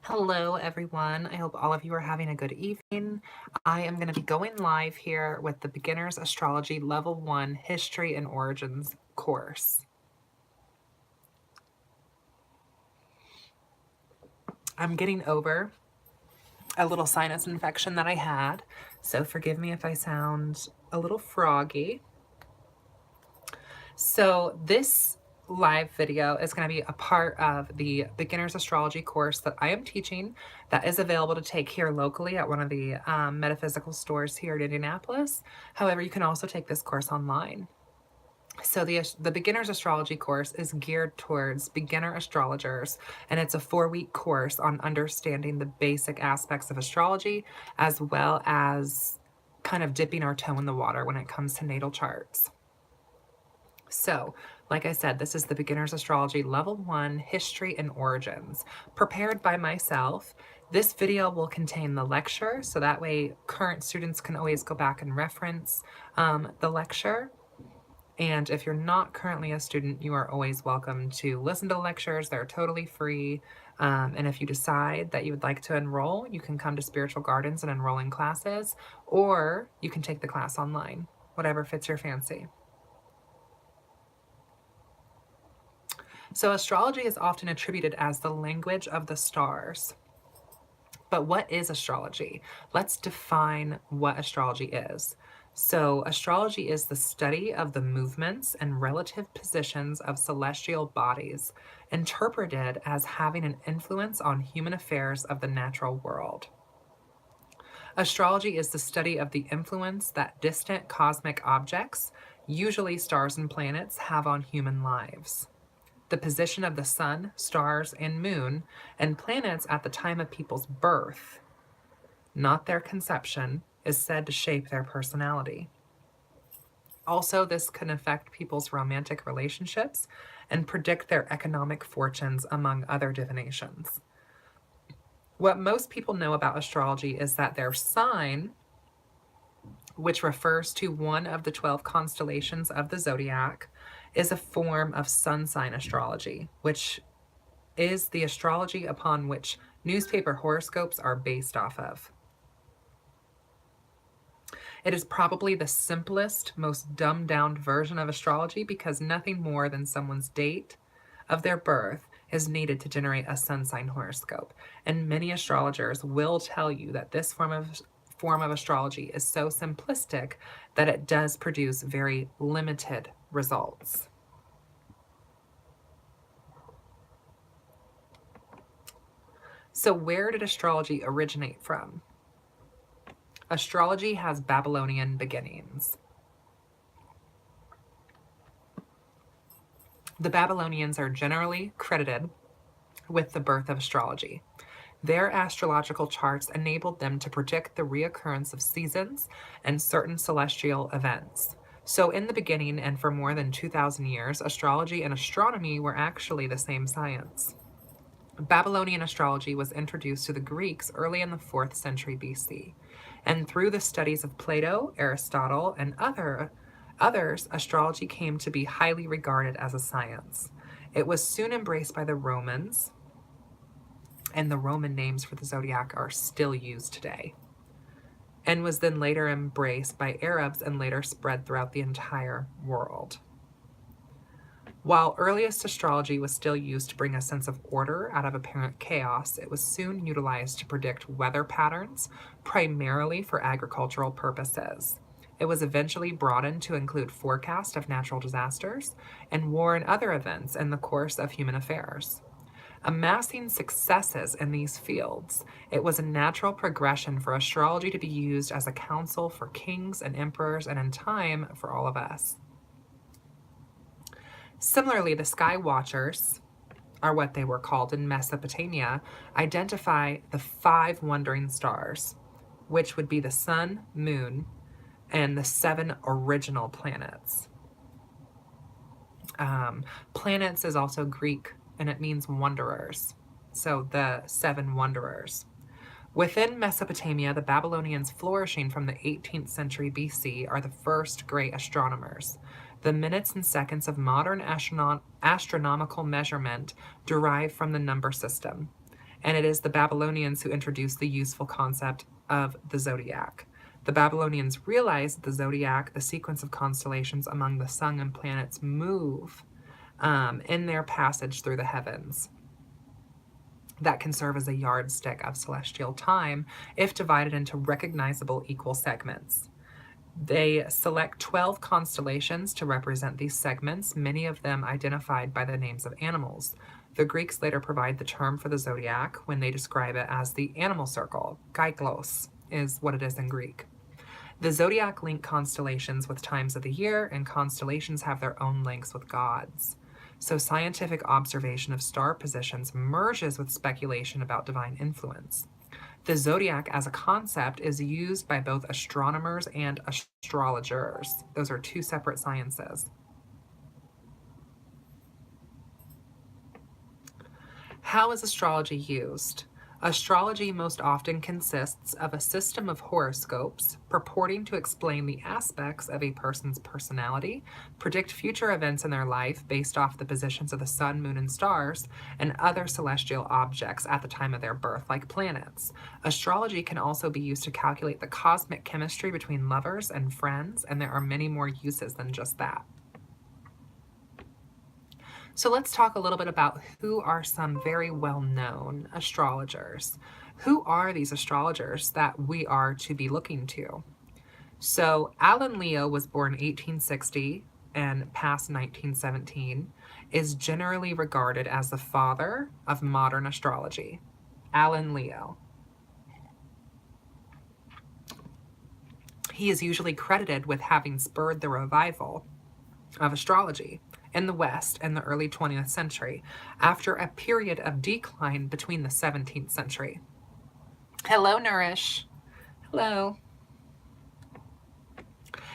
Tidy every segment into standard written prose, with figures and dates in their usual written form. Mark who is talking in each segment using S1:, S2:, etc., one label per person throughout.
S1: Hello, everyone. I hope all of you are having a good evening. I am going to be going live here with the Beginner's Astrology Level 1 History and Origins course. I'm getting over a little sinus infection that I had, so forgive me if I sound a little froggy. So this live video is going to be a part of the Beginner's Astrology course that I am teaching that is available to take here locally at one of the metaphysical stores here in Indianapolis. However, you can also take this course online. So the Beginner's Astrology course is geared towards beginner astrologers, and it's a 4-week course on understanding the basic aspects of astrology, as well as kind of dipping our toe in the water when it comes to natal charts. So, like I said, this is the Beginner's Astrology Level 1 History and Origins, prepared by myself. This video will contain the lecture, so that way current students can always go back and reference the lecture. And if you're not currently a student, you are always welcome to listen to lectures. They're totally free. And if you decide that you would like to enroll, you can come to Spiritual Gardens and enroll in classes, or you can take the class online, whatever fits your fancy. So astrology is often attributed as the language of the stars. But what is astrology? Let's define what astrology is. So astrology is the study of the movements and relative positions of celestial bodies, interpreted as having an influence on human affairs of the natural world. Astrology is the study of the influence that distant cosmic objects, usually stars and planets, have on human lives. The position of the sun, stars, and moon, and planets at the time of people's birth, not their conception, is said to shape their personality. Also, this can affect people's romantic relationships and predict their economic fortunes, among other divinations. What most people know about astrology is that their sign, which refers to one of the 12 constellations of the zodiac, is a form of sun sign astrology, which is the astrology upon which newspaper horoscopes are based off of. It is probably the simplest, most dumbed down version of astrology because nothing more than someone's date of their birth is needed to generate a sun sign horoscope. And many astrologers will tell you that this form of astrology is so simplistic that it does produce very limited results. So where did astrology originate from? Astrology has Babylonian beginnings. The Babylonians are generally credited with the birth of astrology. Their astrological charts enabled them to predict the reoccurrence of seasons and certain celestial events. So in the beginning, and for more than 2,000 years, astrology and astronomy were actually the same science. Babylonian astrology was introduced to the Greeks early in the 4th century BC, and through the studies of Plato, Aristotle, and others, astrology came to be highly regarded as a science. It was soon embraced by the Romans, and the Roman names for the zodiac are still used today, and was then later embraced by Arabs and later spread throughout the entire world. While earliest astrology was still used to bring a sense of order out of apparent chaos, it was soon utilized to predict weather patterns, primarily for agricultural purposes. It was eventually broadened to include forecast of natural disasters and war and other events in the course of human affairs. Amassing successes in these fields, it was a natural progression for astrology to be used as a counsel for kings and emperors, and in time for all of us. Similarly, the sky watchers, are what they were called in Mesopotamia, identify the 5 wandering stars, which would be the sun, moon, and the 7 original planets. Planets is also Greek, and it means wanderers. So the 7 wanderers. Within Mesopotamia, the Babylonians flourishing from the 18th century BC are the first great astronomers. The minutes and seconds of modern astronomical measurement derive from the number system. and it is the Babylonians who introduced the useful concept of the zodiac. The Babylonians realized the zodiac, the sequence of constellations among the sun and planets, move in their passage through the heavens. That can serve as a yardstick of celestial time if divided into recognizable equal segments. They select 12 constellations to represent these segments, many of them identified by the names of animals. The Greeks later provide the term for the zodiac when they describe it as the animal circle. Kyklos is what it is in Greek. The zodiac link constellations with times of the year, and constellations have their own links with gods. So scientific observation of star positions merges with speculation about divine influence. The zodiac as a concept is used by both astronomers and astrologers. Those are two separate sciences. How is astrology used? Astrology most often consists of a system of horoscopes purporting to explain the aspects of a person's personality, predict future events in their life based off the positions of the sun, moon, and stars, and other celestial objects at the time of their birth, like planets. Astrology can also be used to calculate the cosmic chemistry between lovers and friends, and there are many more uses than just that. So let's talk a little bit about who are some very well-known astrologers. Who are these astrologers that we are to be looking to? So Alan Leo was born 1860 and passed 1917, is generally regarded as the father of modern astrology. Alan Leo. He is usually credited with having spurred the revival of astrology in the West in the early 20th century, after a period of decline between the 17th century. Hello, Nourish. Hello.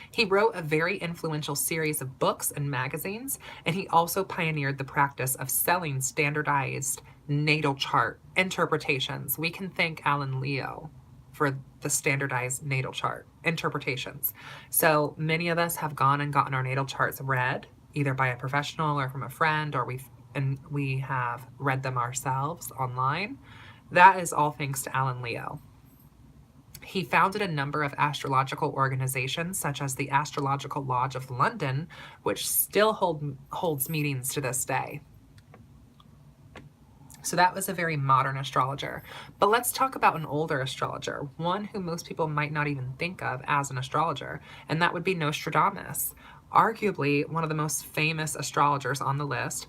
S1: He wrote a very influential series of books and magazines, and he also pioneered the practice of selling standardized natal chart interpretations. We can thank Alan Leo for the standardized natal chart interpretations. So many of us have gone and gotten our natal charts read, either by a professional or from a friend, or we have read them ourselves online. That is all thanks to Alan Leo. He founded a number of astrological organizations, such as the Astrological Lodge of London, which still holds meetings to this day. So that was a very modern astrologer. But let's talk about an older astrologer, one who most people might not even think of as an astrologer, and that would be Nostradamus. Arguably one of the most famous astrologers on the list,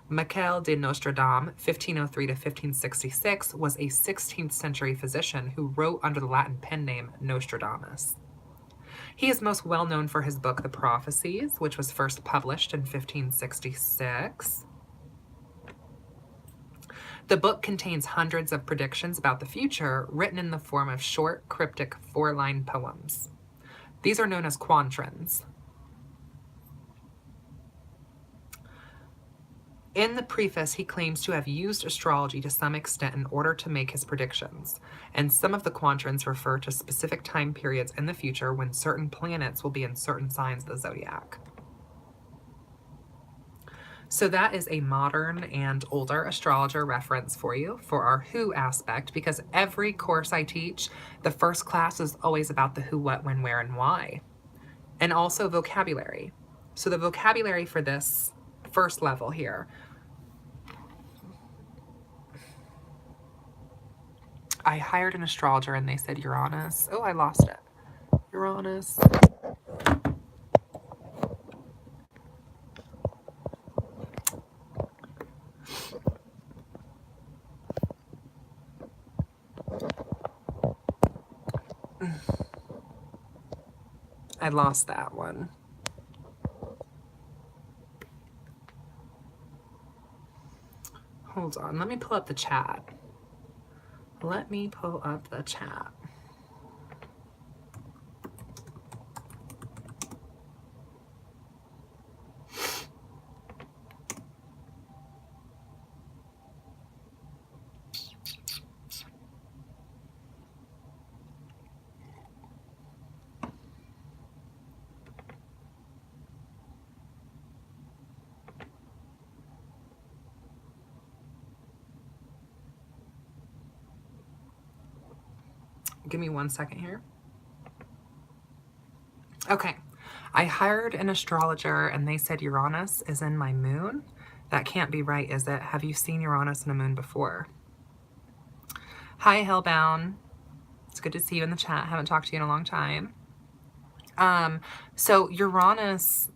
S1: Michel de Nostradam, 1503 to 1566, was a 16th century physician who wrote under the Latin pen name Nostradamus. He is most well known for his book, The Prophecies, which was first published in 1566. The book contains hundreds of predictions about the future, written in the form of short, cryptic, four-line poems. These are known as quatrains. In the preface, he claims to have used astrology to some extent in order to make his predictions, and some of the quatrains refer to specific time periods in the future when certain planets will be in certain signs of the zodiac. So that is a modern and older astrologer reference for you for our who aspect, because every course I teach, the first class is always about the who, what, when, where, and why, and also vocabulary. So the vocabulary for this first level here, I hired an astrologer and they said Uranus. Oh, I lost it. Uranus. I lost that one. Hold on, let me pull up the chat. Let me pull up the chat. Give me 1 second here. Okay. I hired an astrologer and they said Uranus is in my moon. That can't be right, is it? Have you seen Uranus in a moon before? Hi, Hellbound. It's good to see you in the chat. Haven't talked to you in a long time. So Uranus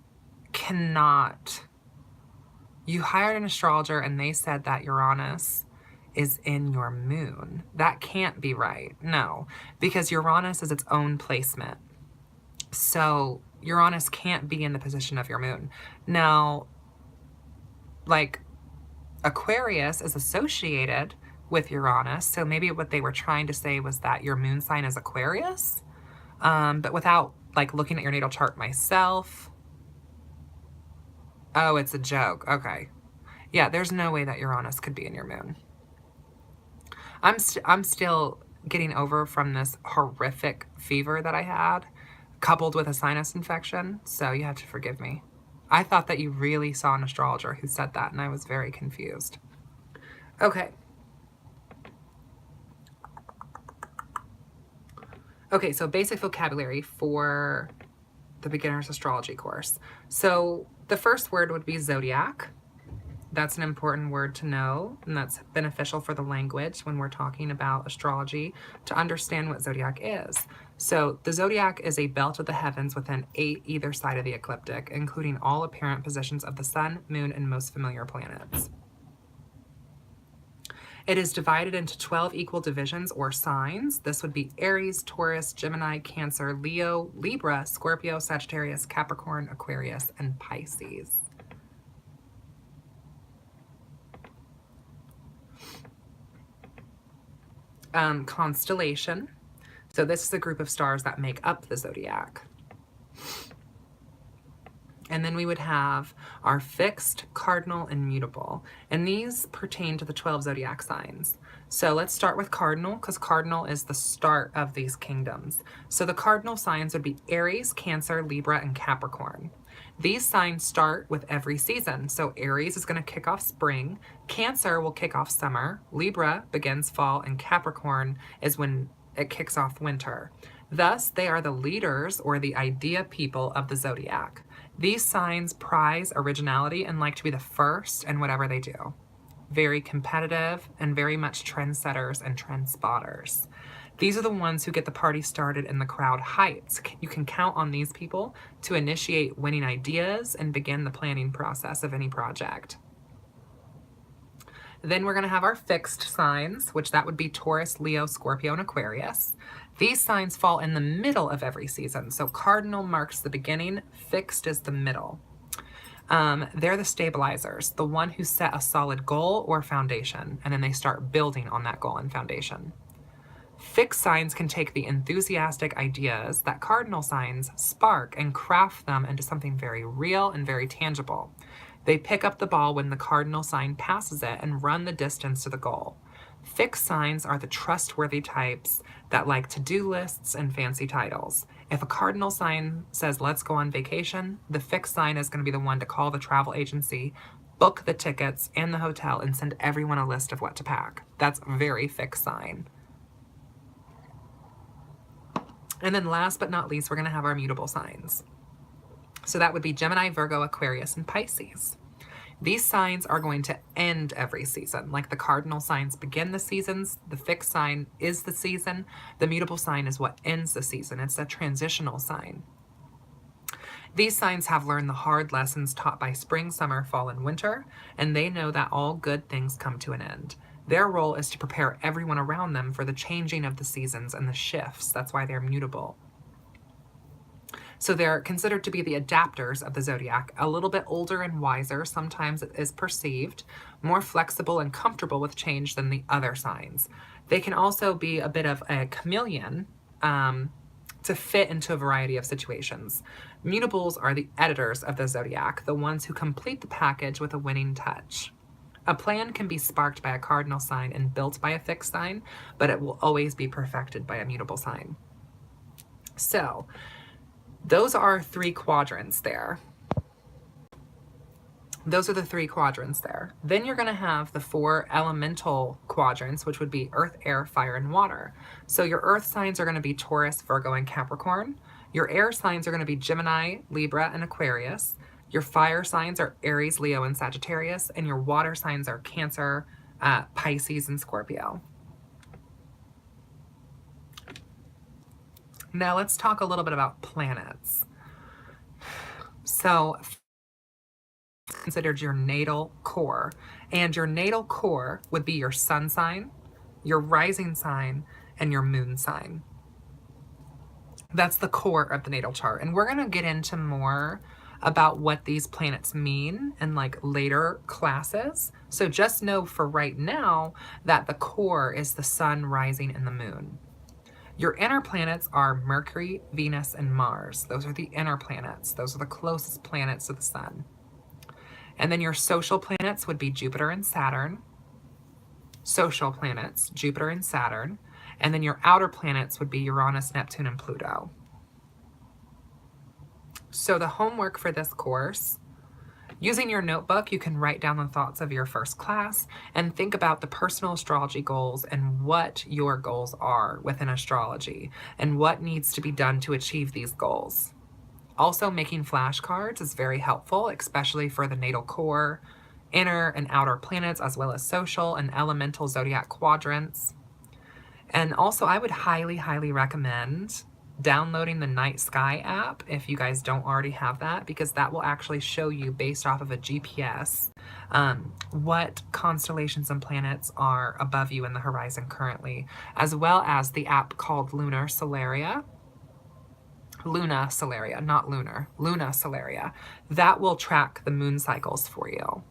S1: cannot... You hired an astrologer and they said that Uranus is in your moon. That can't be right. No, because Uranus is its own placement. So Uranus can't be in the position of your moon. Now, like, Aquarius is associated with Uranus, so maybe what they were trying to say was that your moon sign is Aquarius, but without like looking at your natal chart myself. Oh, it's a joke. Okay. Yeah, there's no way that Uranus could be in your moon. I'm still getting over from this horrific fever that I had, coupled with a sinus infection, so you have to forgive me. I thought that you really saw an astrologer who said that, and I was very confused. Okay. Okay, so basic vocabulary for the beginner's astrology course. So the first word would be zodiac. That's an important word to know, and that's beneficial for the language when we're talking about astrology to understand what zodiac is. So the zodiac is a belt of the heavens within 8 either side of the ecliptic, including all apparent positions of the sun, moon, and most familiar planets. It is divided into 12 equal divisions or signs. This would be Aries, Taurus, Gemini, Cancer, Leo, Libra, Scorpio, Sagittarius, Capricorn, Aquarius, and Pisces. Constellation. So this is a group of stars that make up the zodiac. And then we would have our fixed, cardinal, and mutable. And these pertain to the 12 zodiac signs. So let's start with cardinal, because cardinal is the start of these kingdoms. So the cardinal signs would be Aries, Cancer, Libra, and Capricorn. These signs start with every season. So Aries is going to kick off spring, Cancer will kick off summer, Libra begins fall, and Capricorn is when it kicks off winter. Thus, they are the leaders or the idea people of the zodiac. These signs prize originality and like to be the first in whatever they do. Very competitive and very much trendsetters and trend spotters. These are the ones who get the party started and the crowd hyped. You can count on these people to initiate winning ideas and begin the planning process of any project. Then we're going to have our fixed signs, which that would be Taurus, Leo, Scorpio, and Aquarius. These signs fall in the middle of every season. So cardinal marks the beginning, fixed is the middle. They're the stabilizers, the one who set a solid goal or foundation, and then they start building on that goal and foundation. Fixed signs can take the enthusiastic ideas that cardinal signs spark and craft them into something very real and very tangible. They pick up the ball when the cardinal sign passes it and run the distance to the goal. Fixed signs are the trustworthy types that like to-do lists and fancy titles. If a cardinal sign says, let's go on vacation, the fixed sign is going to be the one to call the travel agency, book the tickets and the hotel, and send everyone a list of what to pack. That's a very fixed sign. And then last but not least, we're going to have our mutable signs. So that would be Gemini, Virgo, Aquarius, and Pisces. These signs are going to end every season. Like the cardinal signs begin the seasons, the fixed sign is the season, the mutable sign is what ends the season. It's a transitional sign. These signs have learned the hard lessons taught by spring, summer, fall, and winter, and they know that all good things come to an end. Their role is to prepare everyone around them for the changing of the seasons and the shifts. That's why they're mutable. So they're considered to be the adapters of the zodiac, a little bit older and wiser, sometimes it is perceived, more flexible and comfortable with change than the other signs. They can also be a bit of a chameleon to fit into a variety of situations. Mutables are the editors of the zodiac, the ones who complete the package with a winning touch. A plan can be sparked by a cardinal sign and built by a fixed sign, but it will always be perfected by a mutable sign. So, those are 3 quadrants there. Those are the 3 quadrants there. Then you're going to have the 4 elemental quadrants, which would be earth, air, fire, and water. So your earth signs are going to be Taurus, Virgo, and Capricorn. Your air signs are going to be Gemini, Libra, and Aquarius. Your fire signs are Aries, Leo, and Sagittarius. And your water signs are Cancer, Pisces, and Scorpio. Now let's talk a little bit about planets. So considered your natal core, and your natal core would be your sun sign, your rising sign, and your moon sign. That's the core of the natal chart, and we're going to get into more about what these planets mean in like later classes. So just know for right now that the core is the sun, rising, and the moon. Your inner planets are Mercury, Venus, and Mars. Those are the inner planets. Those are the closest planets to the sun. And then your social planets would be Jupiter and Saturn. Social planets, Jupiter and Saturn. And then your outer planets would be Uranus, Neptune, and Pluto. So the homework for this course, using your notebook, you can write down the thoughts of your first class and think about the personal astrology goals and what your goals are within astrology and what needs to be done to achieve these goals. Also, making flashcards is very helpful, especially for the natal core, inner and outer planets, as well as social and elemental zodiac quadrants. And also, I would highly, highly recommend downloading the Night Sky app if you guys don't already have that, because that will actually show you based off of a GPS what constellations and planets are above you in the horizon currently, as well as the app called Luna Solaria, not lunar, Luna Solaria. That will track the moon cycles for you.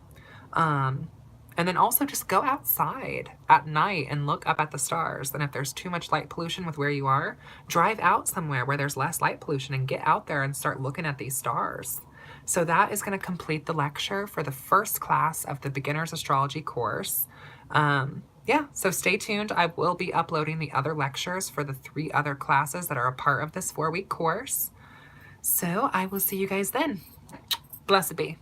S1: And then also just go outside at night and look up at the stars. And if there's too much light pollution with where you are, drive out somewhere where there's less light pollution and get out there and start looking at these stars. So that is going to complete the lecture for the first class of the Beginner's Astrology course. Yeah, so stay tuned. I will be uploading the other lectures for the 3 other classes that are a part of this 4-week course. So I will see you guys then. Blessed be.